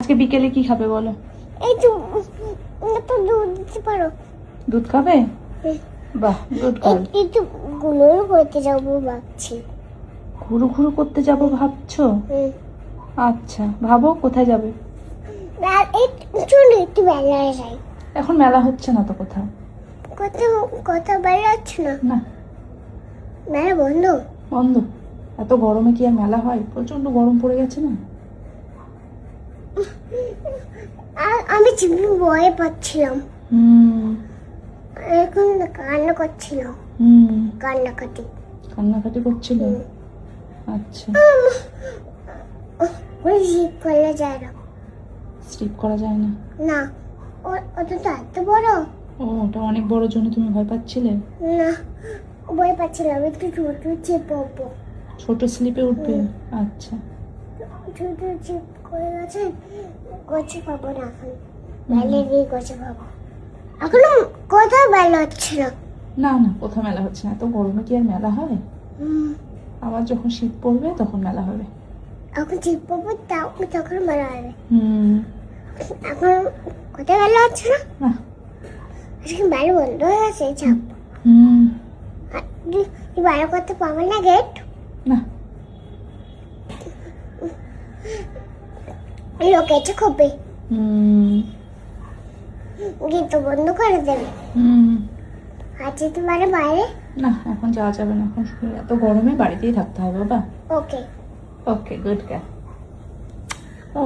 আজকে বিকেলে কি খাবে বলো? এই তো তো দুধ দিতে পারো। দুধ খাবে? বাহ, গুড গার্ল। একটু গুলোর করতে যাবো ভাবছি। ঘুরু ঘুরু করতে যাবো ভাবছো? আচ্ছা, ভাবো কোথায় যাবে। আর চলো একটু বেলায় যাই। এখন মেলা হচ্ছে না তো কোথাও। কোথাও বেলা হচ্ছে না। না, মেলা বন্ধ। বন্ধ। এত গরমে কি আর মেলা হয়? প্রচন্ড গরম পড়ে গেছে না। আর আমি চিপি ভয়ে পাচ্ছিলাম। এখন কান্না করছিল। কান্নাকাটি কান্নাকাটি করছিল। আচ্ছা, ওই জিপ করা যায় না। স্লিপ করা যায় না? না, ওটা তো এত বড়। ও, ওটা অনেক বড় জন্য তুমি ভয় পাচ্ছিলে? না, ভয় পাচ্ছিলাম একটু ছোট চিপ পাবো। ছোট স্লিপে উঠবে? আচ্ছা, ছোট চিপ করে গেছে, গছে পাবো না এখন। বেলে দিয়ে গছে পাবো। এখনো কোথাও বেলা হচ্ছে না। না না, কোথাও মেলা হচ্ছে না। এত গরমে কি আর মেলা হয়? আবার যখন শীত পড়বে তখন মেলা হবে। এখন চিপ পাবো তখন বেলা হবে। এখন কোথাও বেলা হচ্ছে না। না। আজকে বেলা বন্ধ হয়ে গেছে চাপ। তুই বাইরে করতে পারবে না গেট? না। লোক এসে খোবে। গেট তো বন্ধ করে দেবে। আর যেতে পারে বাইরে? না, এখন যাওয়া যাবে না। এখন এত গরমে বাড়িতেই থাকতে হবে বাবা। ওকে। ওকে, গুড গার্ল। ও